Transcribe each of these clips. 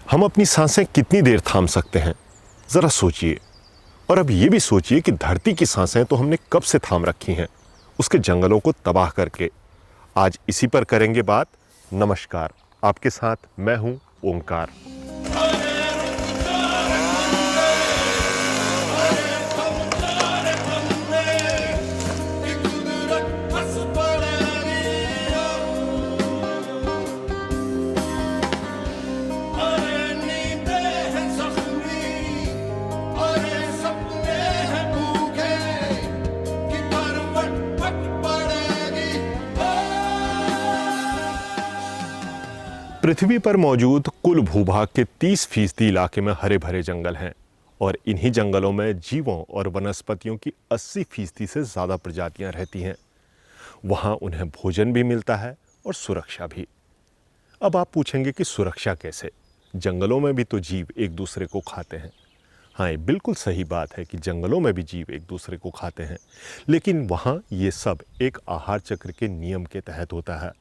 हम अपनी सांसें कितनी देर थाम सकते हैं, ज़रा सोचिए। और अब ये भी सोचिए कि धरती की सांसें तो हमने कब से थाम रखी हैं, उसके जंगलों को तबाह करके। आज इसी पर करेंगे बात। नमस्कार, आपके साथ मैं हूं ओंकार। पृथ्वी पर मौजूद कुल भूभाग के 30% इलाके में हरे भरे जंगल हैं और इन्हीं जंगलों में जीवों और वनस्पतियों की 80% से ज़्यादा प्रजातियां रहती हैं। वहाँ उन्हें भोजन भी मिलता है और सुरक्षा भी। अब आप पूछेंगे कि सुरक्षा कैसे? जंगलों में भी तो जीव एक दूसरे को खाते हैं। हाँ, ये बिल्कुल सही बात है कि जंगलों में भी जीव एक दूसरे को खाते हैं, लेकिन वहाँ ये सब एक आहार चक्र के नियम के तहत होता है।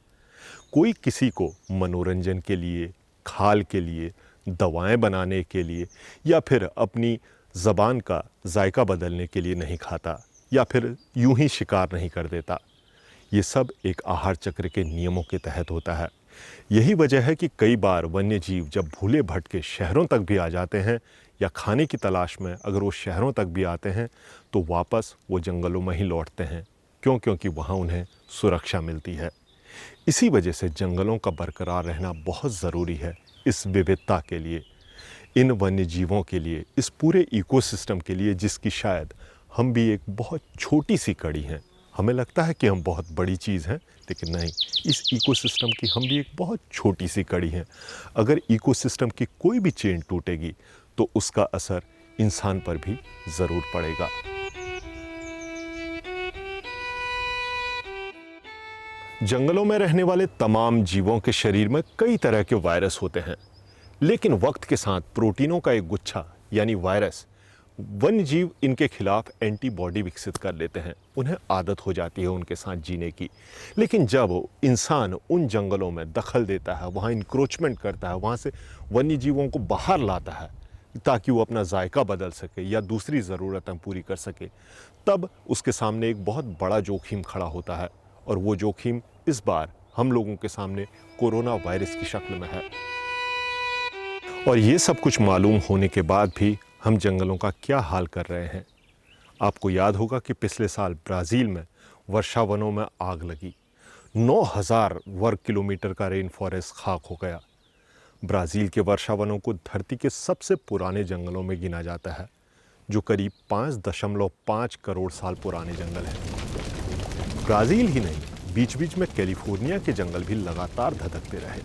कोई किसी को मनोरंजन के लिए, खाल के लिए, दवाएं बनाने के लिए या फिर अपनी ज़बान का जायका बदलने के लिए नहीं खाता या फिर यूं ही शिकार नहीं कर देता। ये सब एक आहार चक्र के नियमों के तहत होता है। यही वजह है कि कई बार वन्य जीव जब भूले भटके शहरों तक भी आ जाते हैं या खाने की तलाश में अगर वो शहरों तक भी आते हैं तो वापस वो जंगलों में ही लौटते हैं। क्योंकि वहाँ उन्हें सुरक्षा मिलती है। इसी वजह से जंगलों का बरकरार रहना बहुत ज़रूरी है इस विविधता के लिए, इन वन्य जीवों के लिए, इस पूरे इकोसिस्टम के लिए जिसकी शायद हम भी एक बहुत छोटी सी कड़ी हैं। हमें लगता है कि हम बहुत बड़ी चीज़ हैं, लेकिन नहीं, इस इकोसिस्टम की हम भी एक बहुत छोटी सी कड़ी हैं। अगर इकोसिस्टम की कोई भी चेन टूटेगी तो उसका असर इंसान पर भी ज़रूर पड़ेगा। जंगलों में रहने वाले तमाम जीवों के शरीर में कई तरह के वायरस होते हैं, लेकिन वक्त के साथ प्रोटीनों का एक गुच्छा यानी वायरस, वन्य जीव इनके खिलाफ एंटीबॉडी विकसित कर लेते हैं। उन्हें आदत हो जाती है उनके साथ जीने की। लेकिन जब इंसान उन जंगलों में दखल देता है, वहाँ इंक्रोचमेंट करता है, वहाँ से वन्य जीवों को बाहर लाता है ताकि वो अपना जायका बदल सके या दूसरी ज़रूरतें पूरी कर सके, तब उसके सामने एक बहुत बड़ा जोखिम खड़ा होता है। और वो जोखिम इस बार हम लोगों के सामने कोरोना वायरस की शक्ल में है। और ये सब कुछ मालूम होने के बाद भी हम जंगलों का क्या हाल कर रहे हैं। आपको याद होगा कि पिछले साल ब्राज़ील में वर्षावनों में आग लगी। 9000 वर्ग किलोमीटर का रेन फॉरेस्ट खाक हो गया। ब्राज़ील के वर्षावनों को धरती के सबसे पुराने जंगलों में गिना जाता है, जो करीब 5.5 करोड़ साल पुराने जंगल हैं। ब्राज़ील ही नहीं, बीच बीच में कैलिफोर्निया के जंगल भी लगातार धधकते रहे।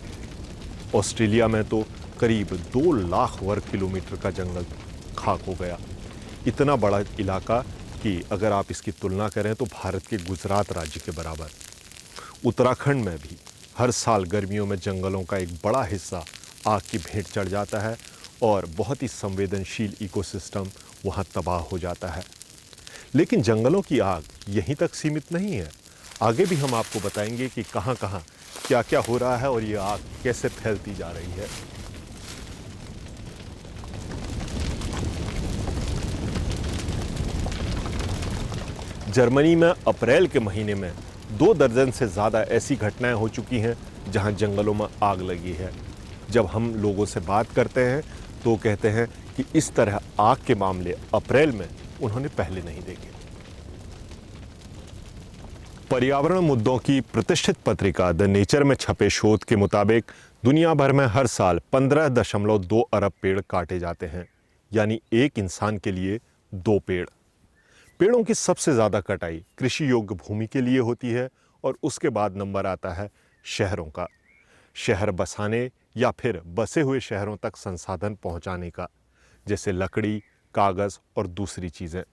ऑस्ट्रेलिया में तो करीब 2 लाख वर्ग किलोमीटर का जंगल खाक हो गया। इतना बड़ा इलाका कि अगर आप इसकी तुलना करें तो भारत के गुजरात राज्य के बराबर। उत्तराखंड में भी हर साल गर्मियों में जंगलों का एक बड़ा हिस्सा आग की भेंट चढ़ जाता है और बहुत ही संवेदनशील इकोसिस्टम वहाँ तबाह हो जाता है। लेकिन जंगलों की आग यहीं तक सीमित नहीं है। आगे भी हम आपको बताएंगे कि कहाँ कहाँ क्या क्या हो रहा है और ये आग कैसे फैलती जा रही है। जर्मनी में अप्रैल के महीने में 2 दर्जन से ज़्यादा ऐसी घटनाएं हो चुकी हैं जहां जंगलों में आग लगी है। जब हम लोगों से बात करते हैं तो कहते हैं कि इस तरह आग के मामले अप्रैल में उन्होंने पहले नहीं देखे। पर्यावरण मुद्दों की प्रतिष्ठित पत्रिका द नेचर में छपे शोध के मुताबिक दुनिया भर में हर साल 15.2 अरब पेड़ काटे जाते हैं, यानी एक इंसान के लिए 2 पेड़। पेड़ों की सबसे ज़्यादा कटाई कृषि योग्य भूमि के लिए होती है और उसके बाद नंबर आता है शहरों का। शहर बसाने या फिर बसे हुए शहरों तक संसाधन पहुंचाने का, जैसे लकड़ी, कागज़ और दूसरी चीज़ें।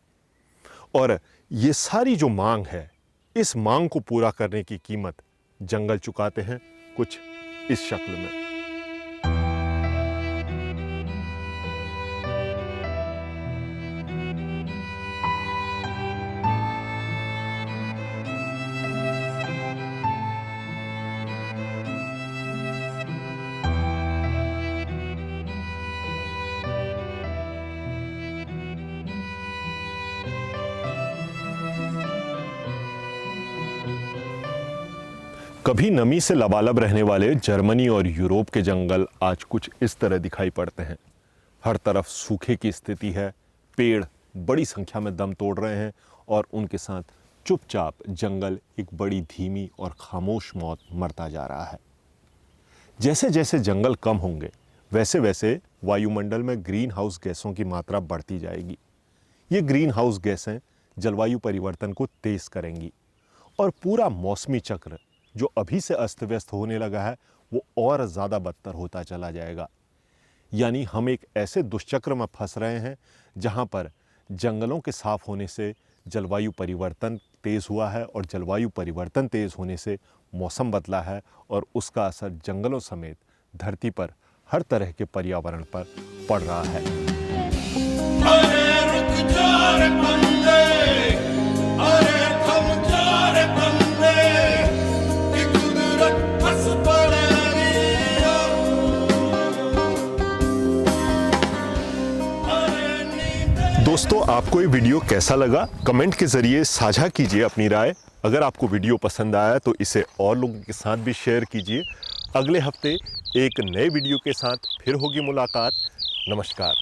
और ये सारी जो मांग है, इस मांग को पूरा करने की कीमत जंगल चुकाते हैं कुछ इस शक्ल में। कभी नमी से लबालब रहने वाले जर्मनी और यूरोप के जंगल आज कुछ इस तरह दिखाई पड़ते हैं। हर तरफ सूखे की स्थिति है, पेड़ बड़ी संख्या में दम तोड़ रहे हैं और उनके साथ चुपचाप जंगल एक बड़ी धीमी और खामोश मौत मरता जा रहा है। जैसे जैसे जंगल कम होंगे वैसे वैसे वायुमंडल में ग्रीन हाउस गैसों की मात्रा बढ़ती जाएगी। ये ग्रीन हाउस गैसें जलवायु परिवर्तन को तेज करेंगी और पूरा मौसमी चक्र जो अभी से अस्त व्यस्त होने लगा है वो और ज़्यादा बदतर होता चला जाएगा। यानी हम एक ऐसे दुष्चक्र में फंस रहे हैं जहां पर जंगलों के साफ होने से जलवायु परिवर्तन तेज़ हुआ है और जलवायु परिवर्तन तेज़ होने से मौसम बदला है और उसका असर जंगलों समेत धरती पर हर तरह के पर्यावरण पर पड़ रहा है। अरे रुक जा रे बंदे, अरे थम जा रे बंदे, कि कुदरत हंस पड़ेगी। अरे नींद। दोस्तों, आपको ये वीडियो कैसा लगा कमेंट के ज़रिए साझा कीजिए अपनी राय। अगर आपको वीडियो पसंद आया तो इसे और लोगों के साथ भी शेयर कीजिए। अगले हफ्ते एक नए वीडियो के साथ फिर होगी मुलाकात। नमस्कार।